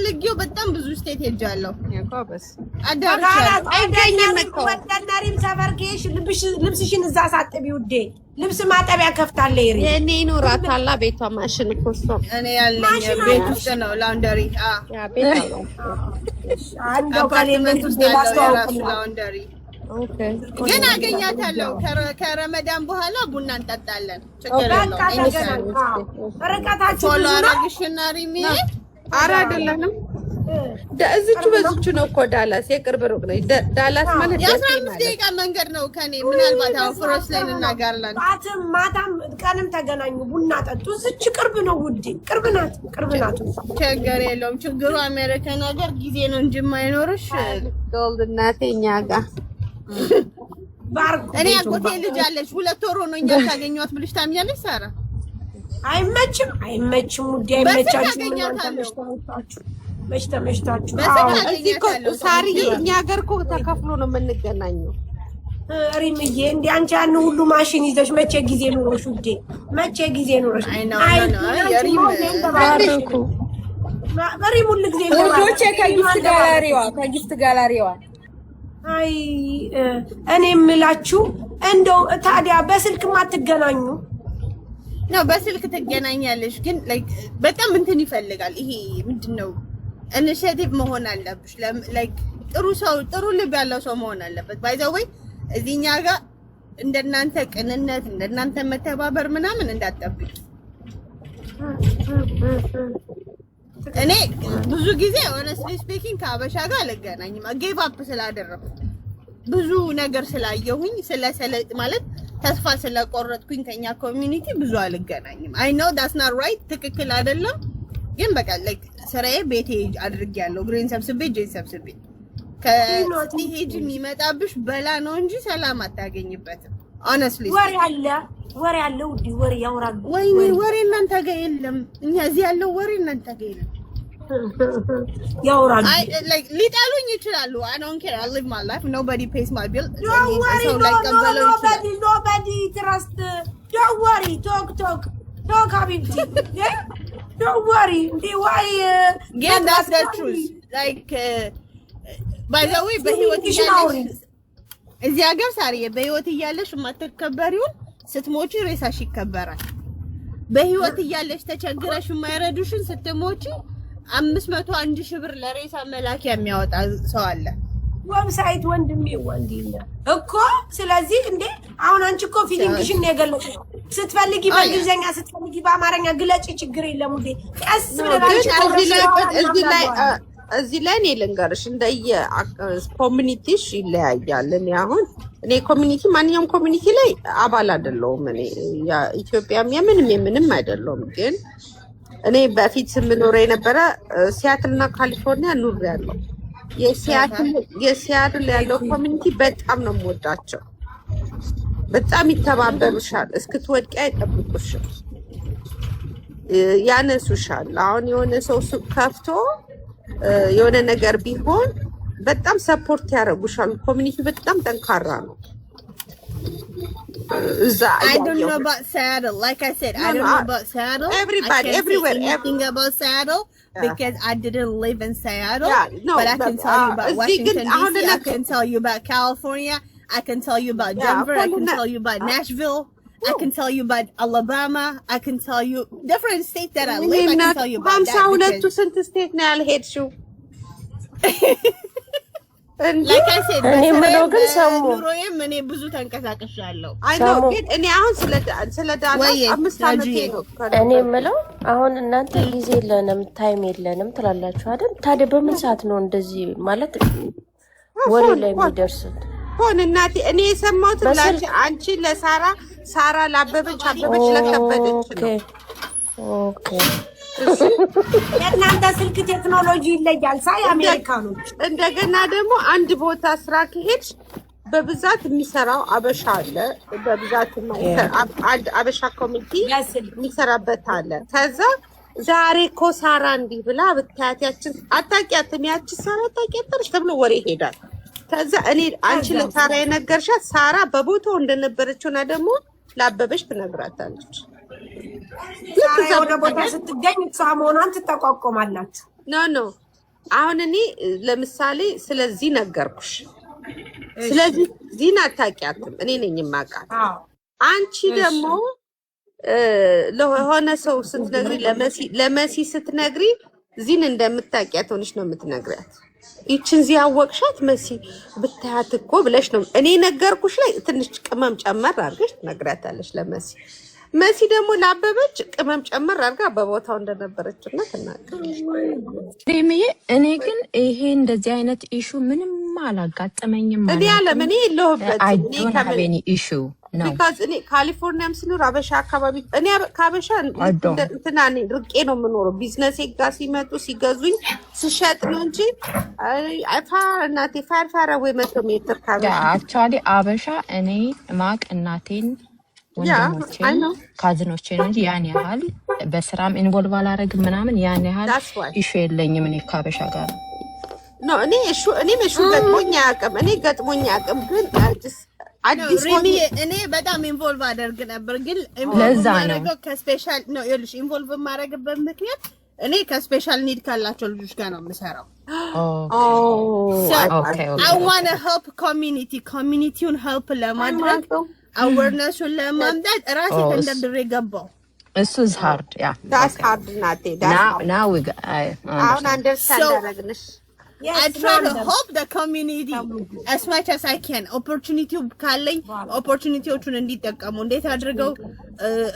ፈልጌው በጣም ብዙ ስቴት ሄጃለሁ። ያቆበስ አይገኝም እኮ ወጣናሪም ሰፈርኬሽ ልብስሽን እዛ ሳጥቢ ውዴ ልብስ ማጠቢያ ከፍታለ ይሪ የኔ ኑራታላ ቤቷ ማሽን እኮ ነው። እኔ ያለኝ ቤት ውስጥ ነው ላውንደሪ። ያ ቤቷ ነው። አንዱ ካሌመንት ውስጥ ላውንደሪ ግን አገኛታለሁ። ከረመዳን በኋላ ቡና እንጠጣለን። ችግር የለውም። በረከታችሁ ፎሎ አረግሽና ሪሚ ኧረ አይደለንም። እዚቹ በዚቹ ነው እኮ ዳላስ የቅርብ ሩቅ ነው። ዳላስ ማለት የ15 ደቂቃ መንገድ ነው ከኔ። ምናልባት አሁን ፍሮስ ላይ እንናገራለን። ማታም ቀንም ተገናኙ ቡና ጠጡ። እዚች ቅርብ ነው ውዴ፣ ቅርብ ናት። ችግር የለውም። ችግሩ አሜሪካን ሀገር ጊዜ ነው እንጂ የማይኖርሽ ዶልድ እናቴ እኛ ጋር ባርኩ። እኔ አጎቴ ልጅ አለች 2 ወር ነው እኛ ታገኘዋት ብልሽ ታምኛለሽ ሳራ? አይመችም ውዴ፣ አይመቻችም። መሽታችሁ እዚህ እኮ ሳርዬ እኛ ሀገር እኮ ተከፍሎ ነው የምንገናኘው። ሪምዬ እንደ አንቺ ያን ሁሉ ማሽን ይዘሽ መቼ ጊዜ ኑሮሽ ውዴ? መቼ ጊዜ ኑሮሽ? ሪም ሁሉ ጊዜ ልጆቼ ከጊፍት ጋላሪዋ አይ እኔ የምላችሁ እንደው ታዲያ በስልክ ማትገናኙ ነው? በስልክ ትገናኛለሽ፣ ግን ላይክ በጣም እንትን ይፈልጋል። ይሄ ምንድነው ኢኒሺዬቲቭ መሆን አለብሽ። ላይክ ጥሩ ልብ ያለው ሰው መሆን አለበት። ባይ ዘ ወይ እዚህኛ ጋር እንደናንተ ቅንነት እንደናንተ መተባበር ምናምን እንዳትጠብቂ። እኔ ብዙ ጊዜ honestly speaking ከአበሻ ጋር አልገናኝም። ጌቭ አፕ ስላደረኩ ብዙ ነገር ስላየሁኝ ማለት ተስፋ ስለቆረጥኩኝ ከኛ ኮሚኒቲ ብዙ አልገናኝም። አይ ኖ ዳትስ ናት ራይት፣ ትክክል አይደለም። ግን በቃ ላይክ ስራዬ ቤቴ አድርጌያለሁ። ግሬን ሰብስቤ ጄን ሰብስቤ ከሄጅ የሚመጣብሽ በላ ነው እንጂ ሰላም አታገኝበትም። honestly ወሬ አለ ውዴ፣ ወሬ ያወራሉ። ወይኔ ወሬ እናንተ ጋር የለም። እኛ እዚህ ያለው ወሬ እናንተ ጋር የለም። ያወራሉ። like ሊጣሉኝ ይችላሉ። I don't care. I live my life. Nobody pays my bill. Don't worry. Nobody trust. Don't worry. Talk habibti. Yeah? Don't worry. Why yeah, that's the truth. Like by the way, በህይወት እያለሽ እዚህ ሀገር ሳርዬ በህይወት እያለሽ የማትከበሪውን ስትሞቺ ሬሳሽ ይከበራል። በህይወት እያለሽ ተቸግረሽ የማይረዱሽን ስትሞቺ 500 1000 ብር ለሬሳ መላኪያ የሚያወጣ ሰው አለ። ዌብሳይት ወንድሜ ወንዲና እኮ ስለዚህ እንዴ አሁን አንቺ እኮ ፊሊንግሽን ነው የገለጽሽው። ስትፈልጊ በእንግሊዘኛ ስትፈልጊ በአማርኛ ግለጪ፣ ችግር የለም ውዴ። ቀስ ብለሽ እዚህ ላይ እኔ ልንገርሽ እንደየ ኮሚኒቲሽ ይለያያል። እኔ ኮሚኒቲ ማንኛውም ኮሚኒቲ ላይ አባል አይደለሁም። እኔ ኢትዮጵያም የምንም አይደለሁም። ግን እኔ በፊት የምኖረው የነበረ ሲያትልና ካሊፎርኒያ ኑሬያለሁ። የሲያትል ያለው ኮሚኒቲ በጣም ነው የምወዳቸው። በጣም ይተባበሩሻል፣ እስክትወድቂ አይጠብቁሽም፣ ያነሱሻል። አሁን የሆነ ሰው ሱቅ ከፍቶ የሆነ ነገር ቢሆን በጣም ሰፖርት ያደርጉሻል። ኮሚኒቲ በጣም ጠንካራ ነው። I don't know about Seattle. Like I said, I don't know about Seattle. Everybody, everywhere, everything about Seattle because I didn't live in Seattle. Yeah, no, but I can tell you about Washington D.C. I can tell you about California. I can tell you about Denver. I can tell you about Nashville. I can tell you about Alabama. I can tell you different states that I live. I can tell you about that. 52 ስንት ስቴት ነው ያልሄድሽው? Like I said, እኔ የምለው ግን ሰሙ ኑሮዬም እኔ ብዙ ተንቀሳቅሻለሁ። አይ ነው ግን እኔ አሁን ስለ ዳላስ 5 ዓመቴ ነው። እኔ የምለው አሁን እናንተ ጊዜ የለንም ታይም የለንም ትላላችሁ አይደል? ታዲያ በምን ሰዓት ነው እንደዚህ ማለት ወሬ ላይ የሚደርሱት? ሆነ እናቴ እኔ የሰማሁት ላንቺ አንቺ ለሳራ ላበበች ለከበደች ነው። ኦኬ የእናንተ ስልክ ቴክኖሎጂ ይለያል ሳይ አሜሪካኖች። እንደገና ደግሞ አንድ ቦታ ስራ ከሄድሽ በብዛት የሚሰራው አበሻ አለ። በብዛት አንድ አበሻ ኮሚኒቲ የሚሰራበት አለ። ከዛ ዛሬ እኮ ሳራ እንዲህ ብላ ብታያትያችን አታውቂያትም፣ ያቺ ሳራ አታውቂያትሽ ተብሎ ወሬ ይሄዳል። ከዛ እኔ አንቺ ለሳራ የነገርሻት ሳራ በቦታው እንደነበረችውና ደግሞ ላበበሽ ትነግራታለች። ሳራ ወደ ቦታ ስትገኝ እሷ መሆኗን ትጠቋቆማላችሁ። ኖ አሁን እኔ ለምሳሌ ስለዚህ ነገርኩሽ። ስለዚህ ዚና አታውቂያትም፣ እኔ ነኝ የማውቃት። አንቺ ደግሞ ለሆነ ሰው ስትነግሪ ለመሲ ስትነግሪ ዚን እንደምታውቂያት ሆነሽ ነው የምትነግሪያት። ይችን ዚ ያወቅሻት መሲ ብታያት እኮ ብለሽ ነው እኔ ነገርኩሽ ላይ ትንሽ ቅመም ጨመር አድርገሽ ትነግሪያታለሽ ለመሲ። መሲ ደግሞ ላበበች ቅመም ጨመር አድርጋ በቦታው እንደነበረችና ትናገራለች። እኔ ግን ይሄ እንደዚህ አይነት ኢሹ ምንም አላጋጠመኝም ማለት እኔ አለም እኔ የለሁበት I don't have any issue no because እኔ ካሊፎርኒያም ስኖር አበሻ አካባቢ እኔ ካበሻ እንትና ነኝ ርቄ ነው የምኖረው። ቢዝነስ ጋር ሲመጡ ሲገዙኝ ስሸጥ ነው እንጂ አይፋር እናቴ ፋር ወይ 100 ሜትር ካበሻ actually አበሻ እኔ ማቅ እናቴን ወንድሞቼን ካዝኖቼን እንጂ ያን ያህል በስራም ኢንቮልቭ አላረግም ምናምን ያን ያህል ኢሹ የለኝም እኔ ካበሻ ጋር ነው እኔ ገጥሞኝ አያውቅም። እኔ ገጥሞኝ አያውቅም። ግን አዲስ እኔ በጣም ኢንቮልቭ አደርግ ነበር። ግን ለዛ ነው ከስፔሻል ነው ይልሽ ኢንቮልቭ ማረግበት ምክንያት እኔ ከስፔሻል ኒድ ካላቸው ልጆች ጋር ነው የምሰራው። I want to help communityውን help ለማድረግ አዌርነሱን ለማምጣት ራሴ ተንደርድሬ ገባው። እሱ is hard yeah that's hard ናቴ now we አሁን አንደርስታንድ አደረግንሽ። I try to help the community as much as I can. Opportunity ካለኝ ኦፖርቹኒቲዎቹን እንዲጠቀሙ እንዴት አድርገው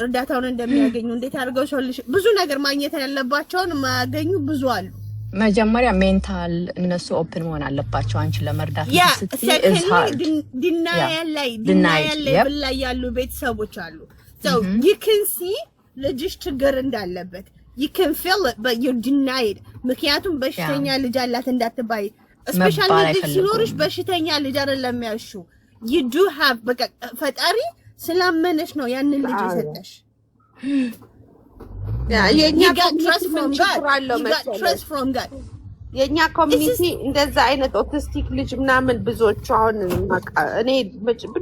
እርዳታውን እንደሚያገኙ እንዴት አድርገው ሶሉሽን ብዙ ነገር ማግኘት ያለባቸውን ማገኙ ብዙ አሉ። መጀመሪያ ሜንታል እነሱ ኦፕን መሆን አለባቸው አንቺን ለመርዳት ዲናያል ላይ ያሉ ቤተሰቦች አሉ። so you can see ልጅሽ ችግር እንዳለበት you can feel it but you're denied ምክንያቱም በሽተኛ ልጅ አላት እንዳትባይ especially ልጅ ሲኖርሽ በሽተኛ ልጅ አይደለም ያልሹ you do have በቃ ፈጣሪ ስላመነሽ ነው ያንን ልጅ የሰጠሽ። የኛ የኛ ኮሚኒቲ እንደዛ አይነት ኦቲስቲክ ልጅ ምናምን ብዙዎቹ አሁን እኔ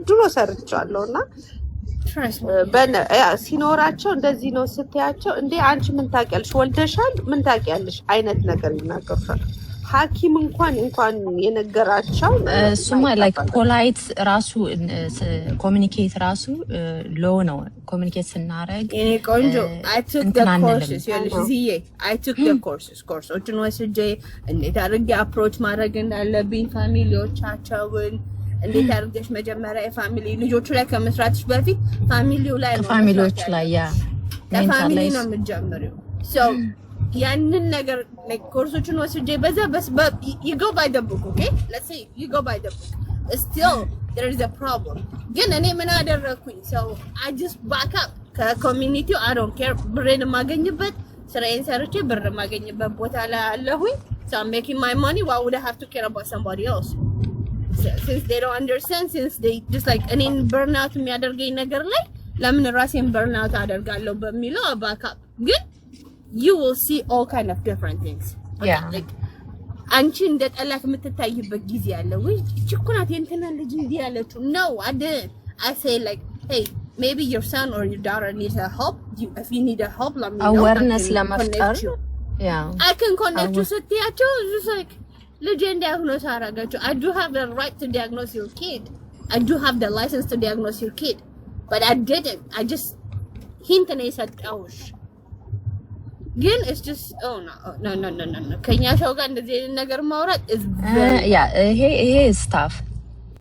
ድሮ ሰርቻለሁና ሲኖራቸው እንደዚህ ነው ስትያቸው እንዴ አንቺ ምን ታውቂያለሽ ወልደሻል ምን ታውቂያለሽ አይነት ነገር ይናገሩሻል። ሐኪም እንኳን የነገራቸው እሱማ ላይክ ፖላይት ራሱ ኮሙኒኬት ራሱ ሎ ነው ኮሙኒኬት ስናረግ እኔ ቆንጆ I took the courses I took the courses ወስጄ እንዴት አድርጌ አፕሮች ማድረግ እንዳለብኝ ፋሚሊዎቻቸውን እንዴት አድርገሽ መጀመሪያ የፋሚሊ ልጆቹ ላይ ከመስራትሽ በፊት ፋሚሊው ላይ ነው ፋሚሊዎች ላይ ያ ፋሚሊ ነው የምትጀምሪው so ያንን ነገር like ኮርሶችን ወስጄ በዛ you go by the book okay let's say you go by the book still there is a problem ግን እኔ ምን አደረኩኝ so I just back up ከኮሚኒቲው I don't care ብሬን ማገኝበት ስራዬን ሰርቼ ብር ማገኝበት ቦታ ላይ አለሁኝ so I'm making my money why would I have to care about somebody else since they don't understand since they just like እኔን burnout የሚያደርገኝ ነገር ላይ ለምን ራሴን burnout አደርጋለሁ በሚለው back up ግን you will see all kind of different things yeah like አንቺ እንደ ጠላት የምትታይበት ጊዜ አለ ወይ ችኩናት የእንትና ልጅ እንዲህ ያለችው no I say like hey maybe your son or your daughter needs a help if you need a help let me know awareness ለመፍጠር yeah I can connect you ስትያቸው just like ልጅ diagnose አረጋቸው I do have the right to diagnose your kid I do have the license to diagnose your kid but I didn't I just hint ነው የሰጠሁሽ ግን it's just oh no ከኛ ሰው ጋር እንደዚህ ነገር ማውራት is ይሄ ስታፍ